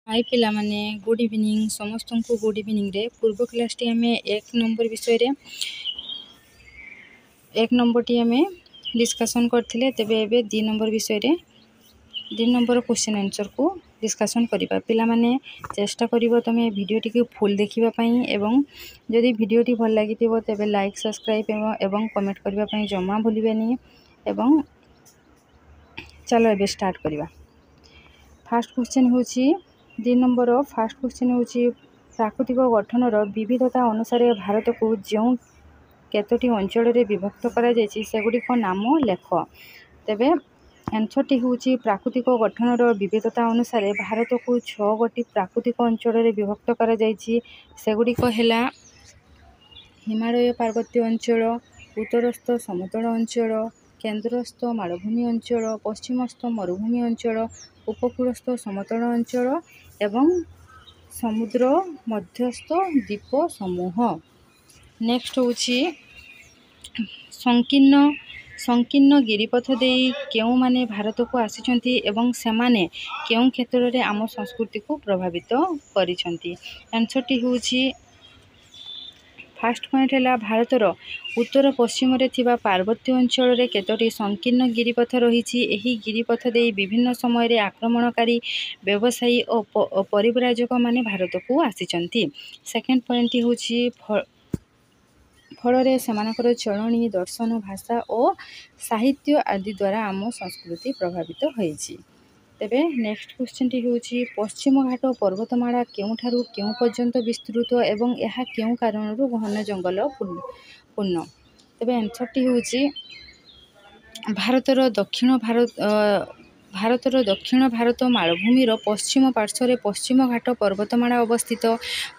हाय पिला माने good evening समस्त को गुड इवनिंग रे पूर्व क्लास टी आमे एक नंबर विषय रे एक नंबर टी आमे डिस्कशन करथिले तेबे एबे 2 नंबर विषय रे 2 नंबर क्वेश्चन आंसर को डिस्कशन करिबा पिला माने चेष्टा करिवो तमे वीडियो टी के फुल देखिबा पई एवं जदि वीडियो टी भल लागितिबो तेबे लाइक सब्सक्राइब एवं कमेंट करिबा पई जमा भूलिबेनी एवं चलो एबे स्टार्ट करिबा। फर्स्ट क्वेश्चन होची 2 नंबर फर्स्ट क्वेश्चन होची प्राकृतिक गठनर विविधता अनुसार भारत को जो केतोटी अंचल रे विभक्त करा जायछि सेगुडी को नाम लेख। तेबे आंसर टी होची प्राकृतिक गठनर विविधता अनुसार भारत को 6 गोटी प्राकृतिक अंचल रे विभक्त करा जायछि सेगुडी को हेला हिमालय पर्वतीय अंचल, उत्तरस्थ समतल अंचल, केन्द्रस्थ मालभूमि अंचल, पश्चिमस्थ मरुभूमि अंचल, उपकूलस्थ समतल अंचल एवं समुद्र मध्यस्थ द्वीप समूह। नेक्स्ट होची संकीर्ण गिरिपथ देई केउ माने भारत को आसीचंती एवं सेमाने केउ क्षेत्र रे आम संस्कृति को प्रभावित करिसंती। आंसर टी होची फर्स्ट पॉइंट है भारतर उत्तर पश्चिम रे थिबा पार्वत्य अंचल रे केतोटी संकीर्ण गिरिपथ रही। एही गिरिपथ दे विभिन्न समय रे आक्रमणकारी व्यवसायी और परिव्राजक माने भारत को आसीचंती। सेकंड पॉइंट होची फल सेमानकर चलनी दर्शन भाषा और साहित्य आदि द्वारा आम संस्कृति प्रभावित होईची। तेबे नेक्स्ट क्वेश्चन टी होची पश्चिम घाट पर्वतमाला केउठारु केउ पर्यंत विस्तृत एवं यह केउ कारणरू घन जंगल पूर्ण। तेबे आंसर टी होची भारतर दक्षिण भारत मालभूमिर पश्चिम पार्श्वर पश्चिम घाट पर्वतमाला अवस्थित।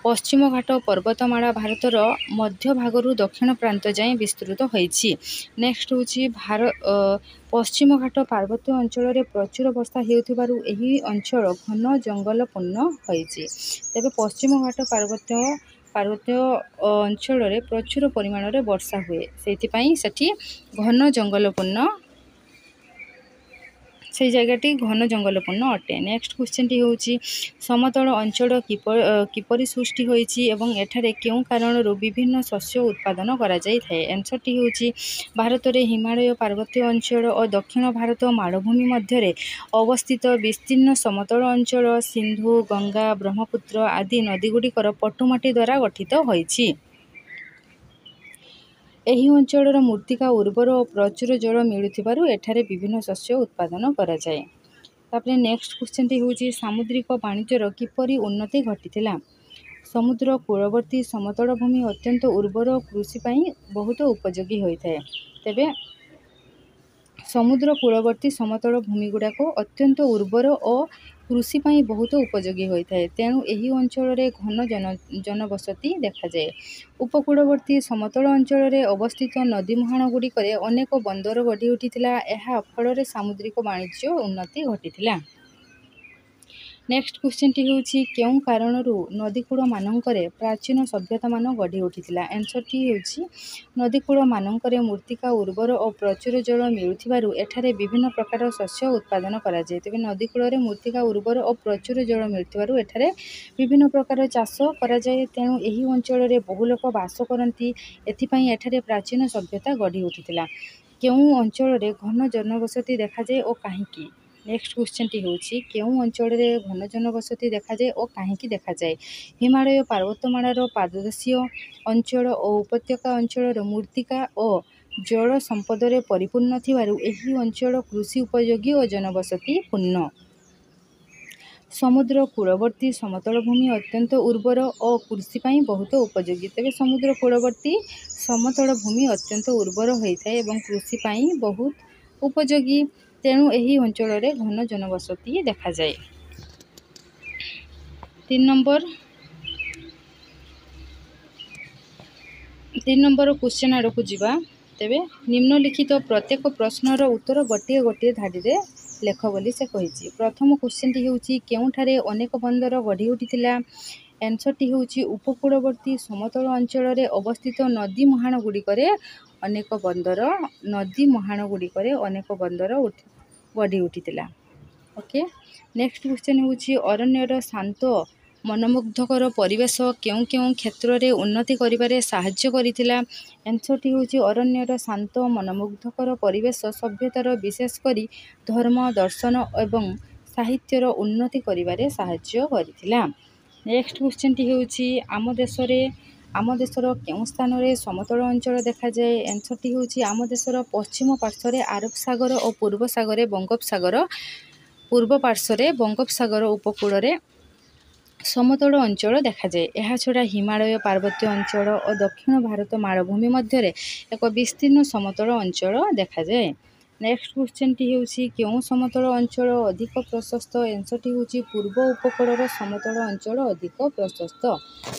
पश्चिम घाट पर्वतमाला भारतर मध्य भागरू दक्षिण प्रांत जाए विस्तृत होईची। नेक्स्ट होची पश्चिम घाट पार्वत्य अंचल रे प्रचुर वर्षा हेउथिबारु एही अंचल घन जंगल पूर्ण होईची। तेबे पश्चिम घाट पार्वत्य अंचल रे प्रचुर परिमाण रे वर्षा हुए सेति पई सेठी घन जंगल पूर्ण से जगहटी घन जंगलपूर्ण अटे। नेक्स्ट क्वेश्चन टी होची समतल अंचल किपरि सृष्टि होईची एवं एठारे केउ कारणरू विभिन्न शस्य उत्पादन करा जाय थाए। आंसर टी होची भारत रे हिमालय पर्वतीय अंचल और दक्षिण भारत मालभूमि मध्य रे अवस्थित विस्तीर्ण समतल अंचल सिंधु गंगा ब्रह्मपुत्र आदि नदीगुड़िकर पटुमाटी द्वारा गठित होईची। एही अंचलर मृत्तिका उर्वर और प्रचुर जल मिलुथिबारु एठारे विभिन्न शस्य उत्पादन करा जाय। तापरे नेक्स्ट क्वेश्चन टी होची सामुद्रिक वाणिज्यर किपरि उन्नति घटिथिला। समुद्र कूलवर्ती समतल भूमि अत्यंत उर्वर कृषि पई बहुत उपयोगी होइथाय। तेबे समुद्र कूलवर्ती समतल भूमि गुड़ा को अत्यंत उर्वर और कृषि पई बहुत उपयोगी होइथाय तेणु एही अंचल रे घन जनबसति देखा जाए। उपकूलवर्ती समतल अंचल रे अवस्थित नदी मुहाण गुड़िकरे अनेक बंदर गढ़ी उठिथिला एहा फल सामुद्रिक वाणिज्य उन्नति घटिथिला। नेक्स्ट क्वेश्चन टी होची केउ कारणरू नदीकूल मानंकरे प्राचीन सभ्यता मान गढ़ी उठिथिला। आंसर टी होची नदीकूल मानंकरे मृत्तिका उर्वर और प्रचुर जल मिलुथिबारु एठारे विभिन्न प्रकार शस्य उत्पादन करा जाय। तेबे नदीकूल रे मृत्तिका उर्वर और प्रचुर जल मिलुथिबारु एठारे विभिन्न प्रकार चाष करा जाय तेणु एही अंचल रे बहु लोक वास करंती एथि पई एठारे प्राचीन सभ्यता गढ़ी उठिथिला। केउ अंचल रे घन जनबसति देखा जाय और काहेकि। नेक्स्ट क्वेश्चन टी होची केउ अंचल रे घन जनबसति देखा जाय और काहेकि देखा जाय। हिमालय पर्वतमालार पाददेशीय अंचल और उपत्यका अंचल मृत्तिका और जल संपद रे परिपूर्ण थिबारु एही अंचल कृषि उपयोगी और जनबसति पूर्ण। समुद्र कूलवर्ती समतल भूमि अत्यंत उर्वर और कृषि पई बहुत उपयोगी। तेबे समुद्र कूलवर्ती समतल भूमि अत्यंत उर्वर होइथाय एवं कृषि पई बहुत उपयोगी तेणु एही अंचल रे घन जनबसति देखा जाय। 3 नंबर क्वेश्चन आड़क जीवा। तेबे निम्नलिखित प्रत्येक प्रश्नर उत्तर गोटे गोटे धाड़ी रे लेख बोली से कहिछि। प्रथम क्वेश्चन टी होछि केउठारे अनेक बंदर गढ़ी उठिथिला। आंसर टी होछि उपकूलवर्ती समतल अंचल रे अवस्थित नदी मुहाण गुड़िकरे अनेक बंदर गढ़ी उठिथिला। ओके नेक्स्ट क्वेश्चन होउछि अरण्यर शांत मनमुग्धकर परिवेश केउं केउं क्षेत्र रे उन्नति करिबारे साहाय्य करिथिला। आंसर टी होउछि अरण्यर शांत मनमुग्धकर परिवेश सभ्यतार विशेष करी धर्म दर्शन एवं साहित्यर उन्नति करिबारे साहाय्य करिथिला। नेक्स्ट क्वेश्चन टी होउछि आम देशर केउं स्थान रे समतल अंचल देखा जाए। आंसर टी होउछि आम देशर पश्चिम पार्श्व रे अरब सागर और पूर्व सागर बंगोपसागर पूर्व पार्श्व बंगोपसागर उपकूल रे समतल अंचल देखा जाए। यह छड़ा हिमालय पार्वत्य अंचल और दक्षिण भारत मालभूमि मध्य एक विस्तीर्ण समतल अंचल देखा जाए। नेक्स्ट क्वेश्चन टी होउछि केउं समतल अंचल अधिक प्रशस्त। आंसर टी होउछि पूर्व उपकूलर समतल अंचल अधिक प्रशस्त।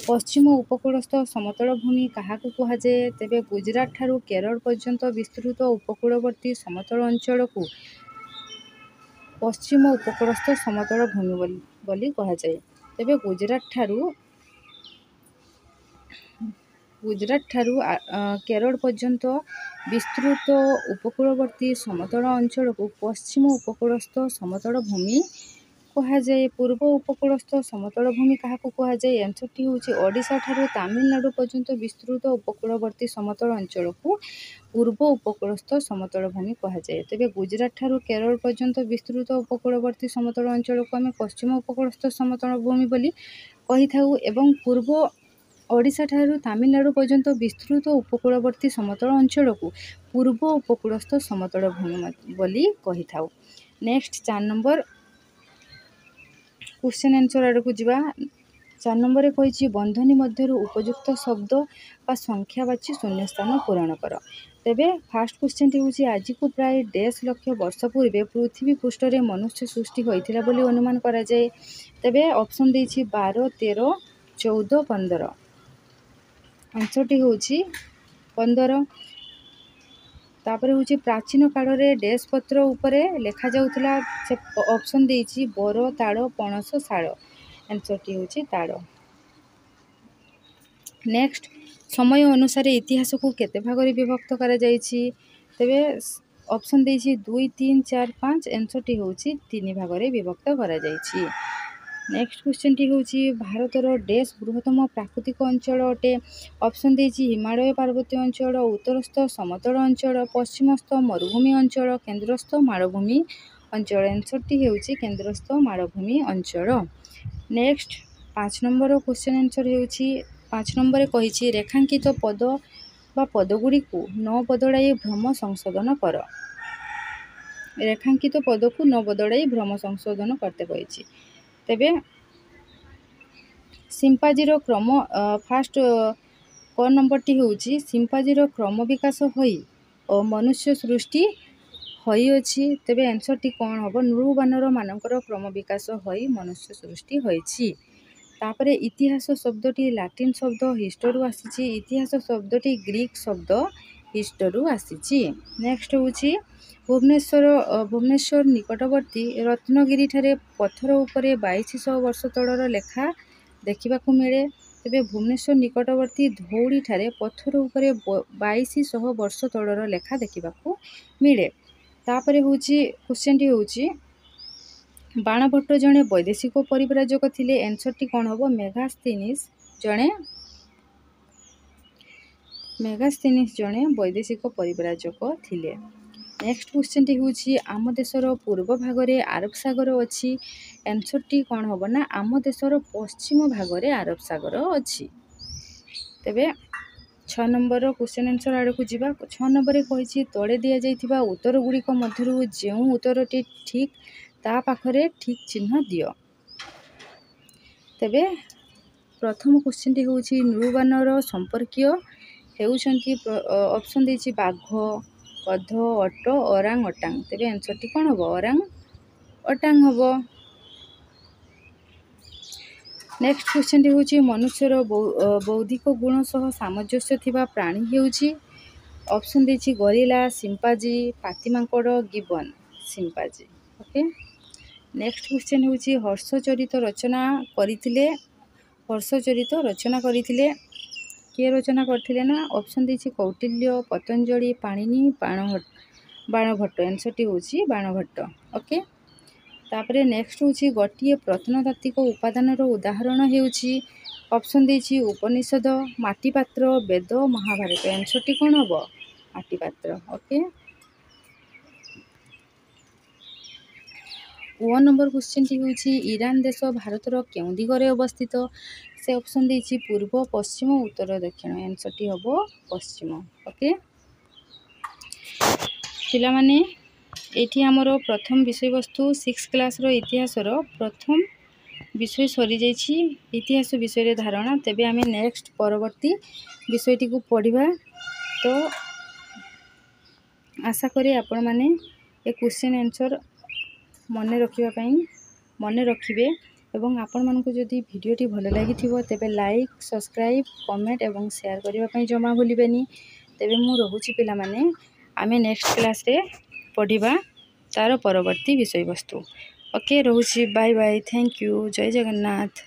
पश्चिम उपकूलस्थ समतल भूमि काहाकु कुहा जाए। तेबे गुजरात ठारू केरल पर्यंत विस्तृत उपकूलवर्ती समतल अंचल को पश्चिम उपकूलस्थ समतल भूमि बोली कहा जाए। तेबे गुजरात ठारू केरल पर्यंत विस्तृत उपकूलवर्ती समतल अंचल को पश्चिम उपकूलस्थ समतल भूमि कहा जाए। पूर्व उपकूलस्थ समतल भूमि काहाकु कहा जाए। आंसर टी होउछि ओडिशा ठारू तमिलनाडु पर्यंत विस्तृत उपकूलवर्ती समतल अंचल को पूर्व उपकूलस्थ समतल भूमि कहा जाए। तेबे गुजरात ठारू केरल पर्यंत विस्तृत उपकूलवर्ती समतल अंचल को आमे पश्चिम उपकूलस्थ समतल भूमि बोली कहि थाउ एवं पूर्व ओडिशा ठारू तमिलनाडु पर्यंत विस्तृत उपकूलवर्ती समतल अंचल को पूर्व उपकूलस्थ समतल भूमि बोली कहि थाउ। नेक्स्ट 4 नंबर क्वेश्चन आंसर आड़ को जीवा। 4 नंबर कही बंधनी मध्य उपयुक्त शब्द बा संख्यावाची शून्य स्थान पूरण कर। तेबे फास्ट क्वेश्चन टी होउछि आज को प्राय 1.5 लाख वर्ष पूर्व पृथ्वी पृष्ठ रे मनुष्य सृष्टि होइथिला बोली अनुमान करा जाए। तेबे ऑप्शन देछि 12 13 14 15। आंसर टी होउछि 15। तापर होउछि प्राचीन काल रे डैश पत्र उपरे लेखा जाउथिला। से ऑप्शन देछि बर ताड़ पणस शाल। आंसर टी होउछि ताड़। नेक्स्ट समय अनुसार इतिहास को केते भाग रे विभक्त करा जाइछि। तेबे ऑप्शन देछि 2 3 4 5। आंसर टी होउछि 3 भाग रे विभक्त करा जाइछि। नेक्स्ट क्वेश्चन टी होउछि भारतर डैश बृहत्तम प्राकृतिक अंचल अटे। ऑप्शन देछि हिमालय पार्वत्य अंचल उत्तरस्थ समतल अंचल पश्चिमस्थ मरुभूमि अंचल केंद्रस्थ मालभूमि अंचल। आंसर टी होउछि केंद्रस्थ मालभूमि अंचल। नेक्स्ट 5 नंबर क्वेश्चन आंसर होउछि 5 नंबर कहिछि रेखांकित पद बा पदगुड़ी को न बदलाई भ्रम संशोधन कर। रेखांकित पद को न बदलाई भ्रम संशोधन करते कहिछि। तेबे सिंपाजीर क्रम फास्ट क नंबर टी होउछि सिंपाजीर क्रम विकास होई और मनुष्य सृष्टि होई अछि। तेबे आंसर टी कोन हबो नृबानर मानकर क्रम विकास होई मनुष्य सृष्टि होईछि। तापरे इतिहास शब्दटी लैटिन शब्द हिस्टोरु आसीछि। इतिहास शब्दटी ग्रीक शब्द हिस्टोरु आसीछि। नेक्स्ट होउछि भुवनेश्वर निकटवर्ती रत्नगिरी ठारे पत्थर उपरे 2200 वर्ष तळर लेखा देखिबाकू मिले। तेबे भुवनेश्वर निकटवर्ती धौली ठारे पत्थर उपरे 2200 वर्ष तळर लेखा देखिबाकू मिले। तापरे होउछि क्वेश्चन टी होउछि बाणभट्ट जणे वैदेशिक परिव्राजक थिले। आंसर टी कोन हबो मेगास्थनीज जणे वैदेशिक परिव्राजक थिले। नेक्स्ट क्वेश्चन टी होउछि आम देशर पूर्व भाग रे अरब सागर अछि। आंसर टी कोन हबो ना आम देशर पश्चिम भाग रे अरब सागर अछि। तेबे 6 नंबर क्वेश्चन आंसर आड़ को जीवा। 6 नंबर कहिछि तळे दिया जाइथिबा उत्तर गुडी को मध्यरु जेउ उत्तरटी ठीक ता पाखरे ठीक चिन्ह दियो। तेबे प्रथम क्वेश्चन टी होउछि नृबानर संपर्कीय हेउछंती। ऑप्शन देछि बाघ गध अट ओरांग ओटांग। तेबे आंसर टी कोन हबो ओरांग ओटांग हबो। नेक्स्ट क्वेश्चन टी होउछि मनुष्यर बौद्धिक गुण सह सामंजस्य थिबा प्राणी हेउछि। ऑप्शन देछि गोरिल्ला सिंपाजी पातिमांकड़ gibbon chimpanzee. Okay next question होउछि हर्षचरित रचना करिथिले किए रचना करथिले ना। ऑप्शन देछि कौटिल्य पतंजलि पाणिनि बाणभट्ट। आंसर टी होउछि बाणभट्ट। ओके तापरे नेक्स्ट होची गोटे प्रत्नतात्विक उपादानर उदाहरण हेउची ऑप्शन देछि उपनिषद माटीपात्र वेद महाभारत आंसरटी कौन हम माटीपात्र ओके। 1 नंबर क्वेश्चन टी होची ईरान देश भारतर केउ दिगरे अवस्थित से ऑप्शन देछि पूर्व पश्चिम उत्तर दक्षिण आंसरटी हम पश्चिम ओके। पिला माने एठी हमरो प्रथम विषय वस्तु 6 क्लास रो इतिहास रो प्रथम विषय सरी जाइछि इतिहास विषय रे धारणा। तेबे आमे नेक्स्ट परवर्ती विषयटी को पढ़िबा। तो आशा करी आपण माने ए क्वेश्चन आंसर मन रखिबे एवं आपण मानकु जदि वीडियोटी भल लागिथिबो तेबे लाइक सब्सक्राइब कमेंट एवं शेयर करबा पई जमा भूलिबेनी। तेबे मु रहुछि पिला माने आमे नेक्स्ट क्लास रे पढ़िबा तार परवर्ती विषय वस्तु ओके। रहुछि बाय बाय थैंक यू जय जगन्नाथ।